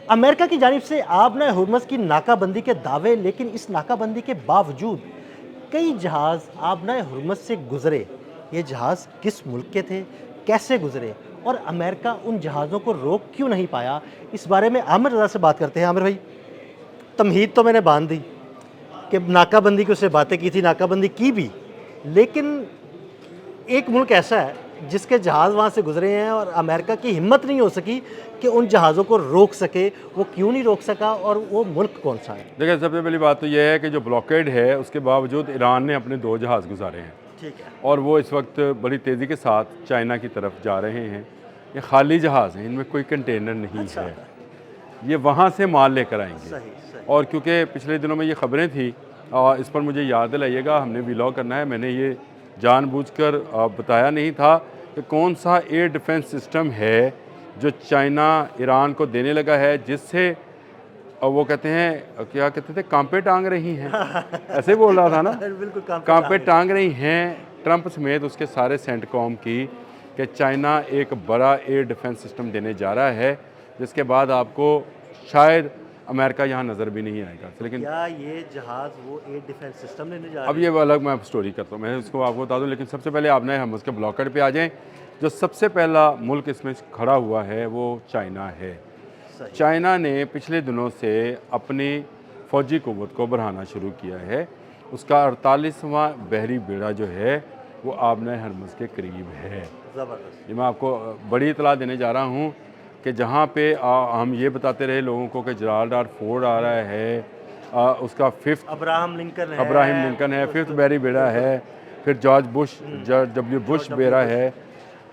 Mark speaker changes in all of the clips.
Speaker 1: America की जानिब से आपने हुर्मस की नाकाबंदी के दावे, लेकिन इस नाकाबंदी के बावजूद कई जहाज़ आपने हुर्मस से गुजरे। ये जहाज़ किस मुल्क के थे, कैसे गुजरे और अमेरिका उन जहाज़ों को रोक क्यों नहीं पाया? इस बारे में आमिर रज़ा से बात करते हैं। आमिर भाई, तमहीद तो मैंने बांध दी कि नाकाबंदी की उससे बातें की थी, नाकाबंदी की भी, लेकिन एक मुल्क ऐसा है जिसके जहाज़ वहाँ से गुजरे हैं और अमेरिका की हिम्मत नहीं हो सकी कि उन जहाज़ों को रोक सके। वो क्यों नहीं रोक सका और वो मुल्क कौन सा है?
Speaker 2: देखिए, सबसे पहली बात तो ये है कि जो ब्लॉकेड है उसके बावजूद ईरान ने अपने 2 जहाज़ गुजारे हैं
Speaker 1: ठीक है।
Speaker 2: और वो इस वक्त बड़ी तेज़ी के साथ चाइना की तरफ जा रहे हैं। ये खाली जहाज़ हैं, इनमें कोई कंटेनर नहीं
Speaker 1: अच्छा।
Speaker 2: है। ये वहाँ से माल लेकर आएंगे।
Speaker 1: सही, सही।
Speaker 2: और क्योंकि पिछले दिनों में ये खबरें थी, इस पर मुझे याद दिलाइएगा, हमने व्लॉग करना है, मैंने ये जानबूझकर बताया नहीं था कि कौन सा एयर डिफेंस सिस्टम है जो चाइना ईरान को देने लगा है, जिससे वो कहते हैं, क्या कहते थे, कांपे टांग रही हैं। ऐसे ही बोल रहा था ना,
Speaker 1: बिल्कुल
Speaker 2: कांपे टांग रही हैं ट्रंप समेत उसके सारे सेंटकॉम की, कि चाइना एक बड़ा एयर डिफेंस सिस्टम देने जा रहा है, जिसके बाद आपको शायद अमेरिका यहाँ नज़र भी नहीं आएगा। लेकिन
Speaker 1: क्या ये जहाज़ वो एयर डिफेंस सिस्टम लेने जा
Speaker 2: अब
Speaker 1: रहे
Speaker 2: ये
Speaker 1: हैं?
Speaker 2: अलग मैं स्टोरी करता हूँ, मैं उसको आपको बता दूँ, लेकिन सबसे पहले आपने हम उसके ब्लॉकेड पे आ जाएं। जो सबसे पहला मुल्क इसमें खड़ा हुआ है वो चाइना है।
Speaker 1: सही।
Speaker 2: चाइना ने पिछले दिनों से अपनी फ़ौजी क़ुव्वत को बढ़ाना शुरू किया है। उसका 48वां बहरी बेड़ा जो है वो आबना हरमुज़ के करीब है।
Speaker 1: ज़बरदस्त।
Speaker 2: ये मैं आपको बड़ी इतला देने जा रहा हूँ कि जहाँ पे हम ये बताते रहे लोगों को कि जलालडार फोर्ड आ रहा है, उसका फिफ्थ
Speaker 1: अब्राहम लिंकन
Speaker 2: अब्राहम
Speaker 1: है।
Speaker 2: लिंकन है, फिफ्थ बैरी बेड़ा है, फिर जॉर्ज बुश डब्ल्यू बुश बेड़ा है।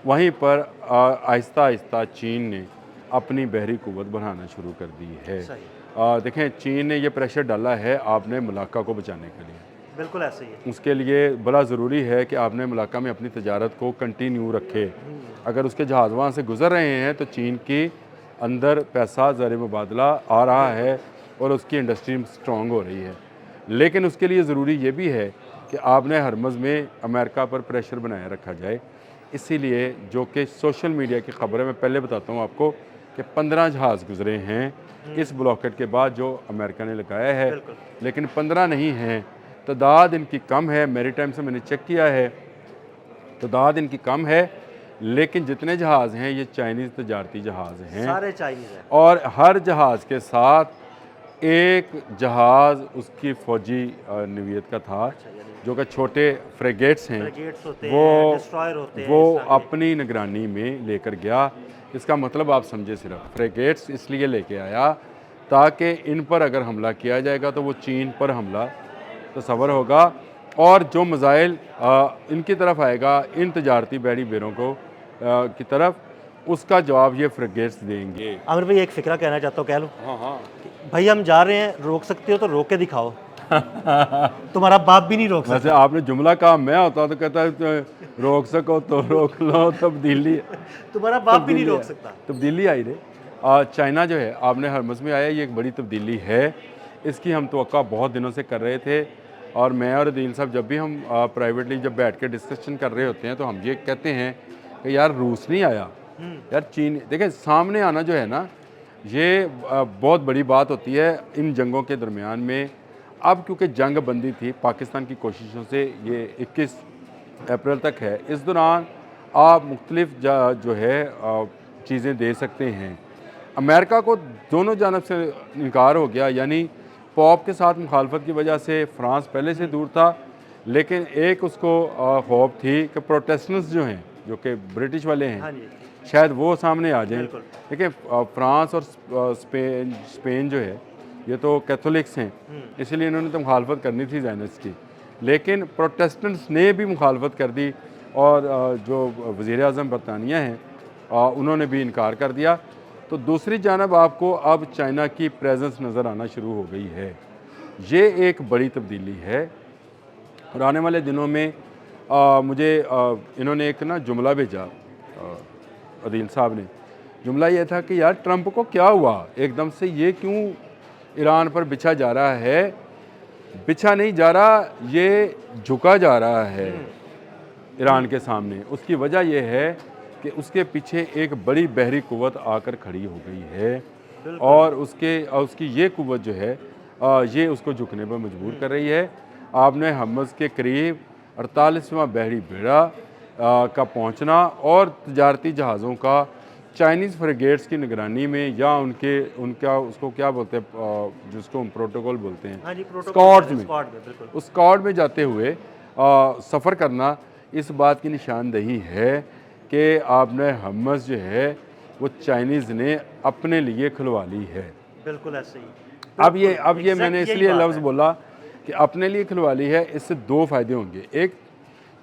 Speaker 2: वहीं पर आहिस्ता आहिस्ता चीन ने अपनी बहरी क़ुव्वत बढ़ाना शुरू कर दी है।
Speaker 1: सही।
Speaker 2: देखें, चीन ने ये प्रेशर डाला है आपने मलाक्का को बचाने के लिए।
Speaker 1: बिल्कुल ऐसे ही है।
Speaker 2: उसके लिए बड़ा ज़रूरी है कि आपने मलाक्का में अपनी तजारत को कंटिन्यू रखे। अगर उसके जहाज़ वहाँ से गुज़र रहे हैं तो चीन की अंदर पैसा ज़र मुबादला आ रहा है और उसकी इंडस्ट्री स्ट्रॉन्ग हो रही है। लेकिन उसके लिए ज़रूरी ये भी है कि आपने हरमज़ में अमेरिका पर प्रेशर बनाए रखा जाए। इसीलिए जो कि सोशल मीडिया की खबर है, मैं पहले बताता हूँ आपको कि 15 जहाज़ गुजरे हैं इस ब्लॉकेट के बाद जो अमेरिका ने लगाया है, लेकिन 15 नहीं हैं, तादाद इनकी कम है। मैरीटाइम से मैंने चेक किया है, तादाद इनकी कम है, लेकिन जितने जहाज़ हैं ये चाइनीज़ तजारती जहाज़ हैं,
Speaker 1: सारे चाइनीज़ हैं।
Speaker 2: और हर जहाज़ के साथ एक जहाज़ उसकी फ़ौजी नवीयत का था, जो कि छोटे फ्रेगेट्स हैं, वो अपनी निगरानी में लेकर गया। इसका मतलब आप समझे, सिर्फ फ्रेगेट्स इसलिए लेके आया ताकि इन पर अगर हमला किया जाएगा तो वो चीन पर हमला तस्वर होगा, और जो मिसाइल इनकी तरफ आएगा, इन तजारती बहरी बेड़ों को की तरफ, उसका जवाब ये फ्रेगेट्स देंगे।
Speaker 1: आमिर भाई, एक फ़िक्रा कहना चाहता हूँ, कह लूँ?
Speaker 2: हाँ हाँ।
Speaker 1: भाई हम जा रहे हैं, रोक सकते हो तो रोक के दिखाओ। तुम्हारा बाप भी नहीं रोक
Speaker 2: वैसे
Speaker 1: सकता।
Speaker 2: आपने जुमला कहा, मैं होता तो कहता है तो रोक सको तो रोक लो, तब्दीली
Speaker 1: तुम्हारा बाप भी नहीं रोक सकता।
Speaker 2: तब्दीली आई रे। चाइना जो है आपने हरमज़ में आया, ये एक बड़ी तब्दीली है। इसकी हम तवक्का बहुत दिनों से कर रहे थे, और मैं और अदील साहब जब भी हम प्राइवेटली जब बैठ के डिस्कशन कर रहे होते हैं तो हम ये कहते हैं कि यार रूस नहीं आया, यार चीन। देखिए, सामने आना जो है ना, ये बहुत बड़ी बात होती है इन जंगों के दरमियान में। अब क्योंकि जंग बंदी थी पाकिस्तान की कोशिशों से, ये 21 अप्रैल तक है, इस दौरान आप मुख्तलिफ जो है चीज़ें दे सकते हैं। अमेरिका को दोनों जानब से इनकार हो गया, यानी पॉप के साथ मुखालफत की वजह से फ्रांस पहले से दूर था, लेकिन एक उसको खौफ थी कि प्रोटेस्टेंट्स जो हैं, जो कि ब्रिटिश वाले हैं, शायद वो सामने आ जाएं। देखिए, फ्रांस और स्पेन जो है ये तो कैथोलिक्स हैं, इसलिए इन्होंने तो मुखालफत करनी थी ज़ायनिस्ट की, लेकिन प्रोटेस्टेंट्स ने भी मुखालफत कर दी, और जो वज़ीर आज़म बरतानिया हैं उन्होंने भी इनकार कर दिया। तो दूसरी जानब आपको अब चाइना की प्रेजेंस नज़र आना शुरू हो गई है। ये एक बड़ी तब्दीली है, और आने वाले दिनों में मुझे इन्होंने एक ना जुमला भेजा, अदील साहब ने। जुमला ये था कि यार ट्रंप को क्या हुआ, एकदम से ये क्यों ईरान पर बिछा जा रहा है? बिछा नहीं जा रहा, ये झुका जा रहा है ईरान के सामने। उसकी वजह यह है कि उसके पीछे एक बड़ी बहरी क़ुव्वत आकर खड़ी हो गई है, और उसकी ये कुव्वत जो है ये उसको झुकने पर मजबूर कर रही है। आपने हर्मज़ के करीब 48वां बहरी बेड़ा का पहुंचना और तजारती जहाज़ों का चाइनीज़ फ्रिगेट्स की निगरानी में या उनका उसको क्या बोलते हैं जिसको हम प्रोटोकॉल बोलते हैं,
Speaker 1: हाँ जी,
Speaker 2: स्क्वाड्स में,
Speaker 1: बिल्कुल।
Speaker 2: उस स्क्वाड में जाते हुए सफ़र करना इस बात की निशानदही है कि आपने हर्मज़ जो है वो चाइनीज़ ने अपने लिए खुलवा ली है।
Speaker 1: बिल्कुल ऐसे ही।
Speaker 2: अब ये
Speaker 1: Exact
Speaker 2: मैंने
Speaker 1: यही
Speaker 2: इसलिए
Speaker 1: बात
Speaker 2: लफ्ज़
Speaker 1: है।
Speaker 2: बोला कि अपने लिए खुलवा ली है। इससे दो फ़ायदे होंगे। एक,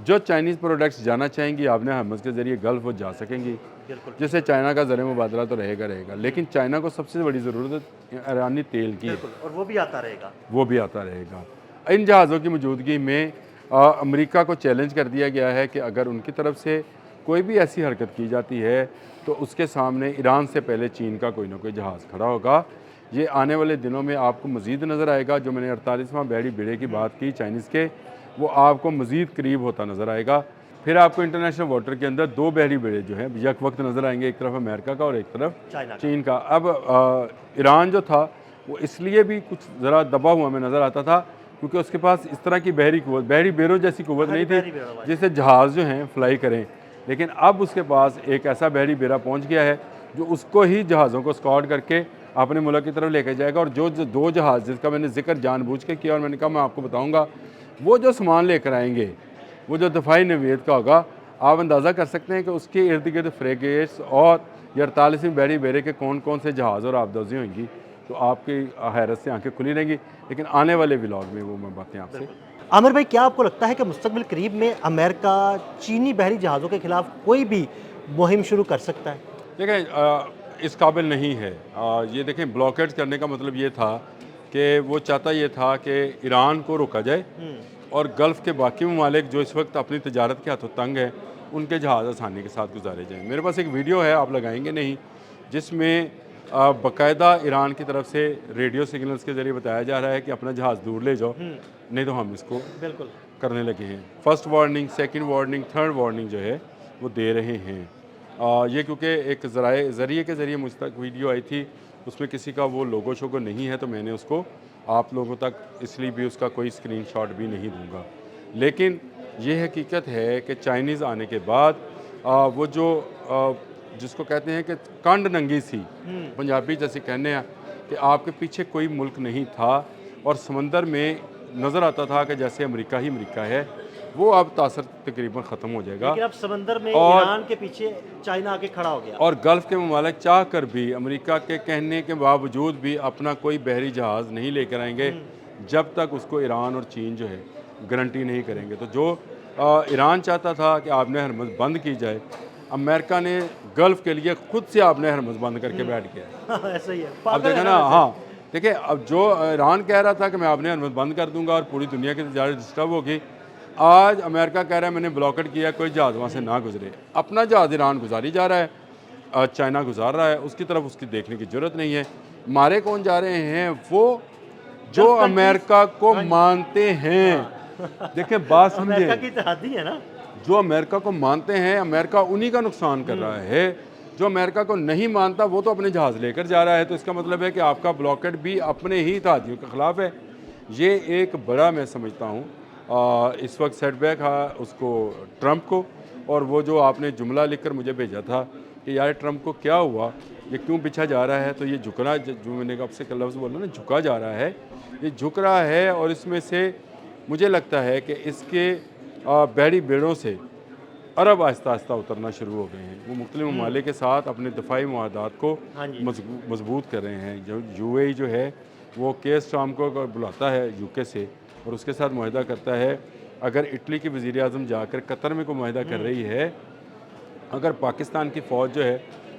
Speaker 2: जो चाइनीज़ प्रोडक्ट्स जाना चाहेंगी आपने हर्मज़ के ज़रिए गल्फ़ वो जा सकेंगी,
Speaker 1: बिल्कुल
Speaker 2: जैसे चाइना का ज़र मुबादला तो रहेगा, लेकिन चाइना को सबसे बड़ी ज़रूरत ईरानी तेल की है,
Speaker 1: बिल्कुल, और वो भी आता रहेगा।
Speaker 2: वो भी आता रहेगा। इन जहाज़ों की मौजूदगी में अमेरिका को चैलेंज कर दिया गया है कि अगर उनकी तरफ से कोई भी ऐसी हरकत की जाती है तो उसके सामने ईरान से पहले चीन का कोई ना कोई जहाज़ खड़ा होगा। ये आने वाले दिनों में आपको मज़ीद नज़र आएगा। जो मैंने 48वां बहरी बेड़े की बात की चाइनीज़ के, वो आपको मज़ीद करीब होता नज़र आएगा। फिर आपको इंटरनेशनल वाटर के अंदर दो बहरी बेड़े जो हैं यक वक्त नज़र आएंगे, एक तरफ अमेरिका का और एक तरफ चीन का। अब ईरान जो था वो इसलिए भी कुछ ज़रा दबा हुआ में नज़र आता था क्योंकि उसके पास इस तरह की बहरी बेड़ों जैसी कुव्वत नहीं थी जिससे जहाज़ जो हैं फ्लाई करें। लेकिन अब उसके पास एक ऐसा बहरी बेड़ा पहुंच गया है जो उसको ही जहाज़ों को स्कॉट करके अपने मुल्क की तरफ लेकर जाएगा। और जो दो जहाज़ जिसका मैंने जिक्र जानबूझ के किया और मैंने कहा मैं आपको बताऊंगा, वो जो सामान लेकर आएंगे वो जो दफ़ाई नवीयत का होगा, आप अंदाज़ा कर सकते हैं कि उसके इर्द गिर्द फ्रेगेट्स और 48वीं बहरी बेड़े के कौन कौन से जहाज़ और आबदोज़ी होंगी। तो आपकी हैरत से आंखें खुली रहेंगी। लेकिन आने वाले व्लॉग में वो मैं बातें आपसे।
Speaker 1: आमिर भाई, क्या आपको लगता है कि मुस्तकबिल करीब में अमेरिका चीनी बहरी जहाज़ों के खिलाफ कोई भी मुहिम शुरू कर सकता है?
Speaker 2: देखें, इस काबिल नहीं है। ये देखें, ब्लॉकेट करने का मतलब ये था कि वो चाहता ये था कि ईरान को रोका जाए और गल्फ़ के बाकी ममालिक जो इस वक्त अपनी तजारत के हाथों तंग हैं उनके जहाज़ आसानी के साथ गुजारे जाएँ। मेरे पास एक वीडियो है, आप लगाएंगे नहीं, जिसमें बाकायदा ईरान की तरफ से रेडियो सिग्नल्स के ज़रिए बताया जा रहा है कि अपना जहाज़ दूर ले जाओ, नहीं तो हम इसको
Speaker 1: बिल्कुल
Speaker 2: करने लगे हैं। First warning, second warning, third warning जो है वो दे रहे हैं। ये क्योंकि एक ज़रिए के ज़रिए मुझ तक वीडियो आई थी, उसमें किसी का वो लोगो शोगो नहीं है, तो मैंने उसको आप लोगों तक इसलिए भी उसका कोई स्क्रीनशॉट भी नहीं दूंगा। लेकिन ये हकीकत है कि चाइनीज़ आने के बाद वो जो जिसको कहते हैं कि कांड नंगी सी, पंजाबी जैसे कहने हैं कि आपके पीछे कोई मुल्क नहीं था और समंदर में नज़र आता था कि जैसे अमेरिका ही अमेरिका है, वो अब तासर तकरीबन ख़त्म हो जाएगा।
Speaker 1: लेकिन अब समंदर में
Speaker 2: और
Speaker 1: ईरान के पीछे चाइना आके खड़ा हो गया।
Speaker 2: और गल्फ़ के ममालिक चाह कर भी अमेरिका के कहने के बावजूद भी अपना कोई बहरी जहाज़ नहीं लेकर आएंगे जब तक उसको ईरान और चीन जो है गारंटी नहीं करेंगे। तो जो ईरान चाहता था कि आपने हरमज़ बंद की जाए, अमेरिका ने गल्फ़ के लिए खुद से आपने हरमज़ बंद करके बैठ गया।
Speaker 1: ऐसा ही है।
Speaker 2: अब
Speaker 1: पागल
Speaker 2: देखा
Speaker 1: है
Speaker 2: ना,
Speaker 1: वैसे।
Speaker 2: हाँ देखिए, अब जो ईरान कह रहा था कि मैं आपने हरमज़ बंद कर दूंगा और पूरी दुनिया की तजारत डिस्टर्ब होगी, आज अमेरिका कह रहा है मैंने ब्लॉकेट किया, कोई जहाज़ वहाँ से ना गुजरे। अपना जहाज़ ईरान गुजारी जा रहा है, चाइना गुजार रहा है, उसकी तरफ उसकी देखने की ज़रूरत नहीं है। मारे कौन जा रहे हैं? वो जो
Speaker 1: Gulf countries-
Speaker 2: अमेरिका को मानते हैं। देखिए, बात
Speaker 1: अमेरिका
Speaker 2: समझे,
Speaker 1: की इत्तेहादी है ना।
Speaker 2: जो अमेरिका को मानते हैं, अमेरिका उन्हीं का नुकसान कर रहा है। जो अमेरिका को नहीं मानता वो तो अपने जहाज़ लेकर जा रहा है। तो इसका मतलब है कि आपका ब्लॉकेट भी अपने ही इत्तेहादियों के ख़िलाफ़ है। ये एक बड़ा, मैं समझता हूँ इस वक्त सेटबैक है उसको ट्रंप को। और वो जो आपने जुमला लिखकर मुझे भेजा था कि यार ट्रंप को क्या हुआ, ये क्यों पीछा जा रहा है, तो ये झुकना, जो मैंने आपसे लफ्ज़ बोला ना, झुका जा रहा है, ये झुक रहा है। और इसमें से मुझे लगता है कि इसके बहरी बेड़ों से अरब आहिस्ता आहिस्ता उतरना शुरू हो गए हैं। वो मुख्तलिफ ममालिक के साथ अपने दफ़ाई मुआहदात को
Speaker 1: हाँ जी।
Speaker 2: मजबूत कर रहे हैं। जो यूएई जो है वो केस ट्राम को बुलाता है यूके से और उसके साथ मुआहदा करता है। अगर इटली की वज़ीर आज़म जाकर कतर में को मुआहदा कर रही है, अगर पाकिस्तान की फ़ौज जो है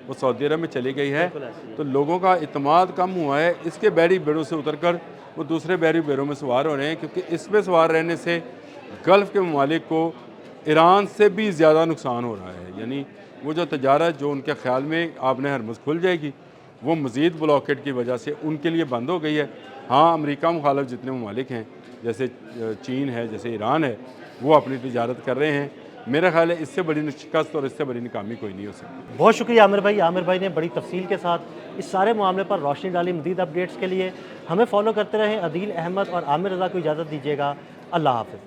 Speaker 2: वो सऊदी अरब में चली गई है,
Speaker 1: बिल्कुल ऐसे ही है।
Speaker 2: तो लोगों का इत्मीनान कम हुआ है। इसके बहरी बेड़ों से उतरकर वो दूसरे बहरी बेड़ों में सवार हो रहे हैं, क्योंकि इसमें सवार रहने से गल्फ़ के ममालिक को ईरान से भी ज़्यादा नुकसान हो रहा है। यानी वो जो तजारत जो उनके ख़्याल में आपने हरमज़ खुल जाएगी, वो मज़ीद ब्लॉकेट की वजह से उनके लिए बंद हो गई है। हाँ, अमेरिका मुखालिफ जितने ममालिक हैं, जैसे चीन है, जैसे ईरान है, वो अपनी तजारत कर रहे हैं, मेरा ख्याल है इससे बड़ी शिकस्त और इससे बड़ी नाकामी कोई नहीं हो सकती।
Speaker 1: बहुत शुक्रिया आमिर भाई ने बड़ी तफसील के साथ इस सारे मामले पर रोशनी डाली। मज़ीद अपडेट्स के लिए हमें फॉलो करते रहें। अदील अहमद और आमिर रज़ा को इजाज़त दीजिएगा। अल्लाह हाफ़िज़।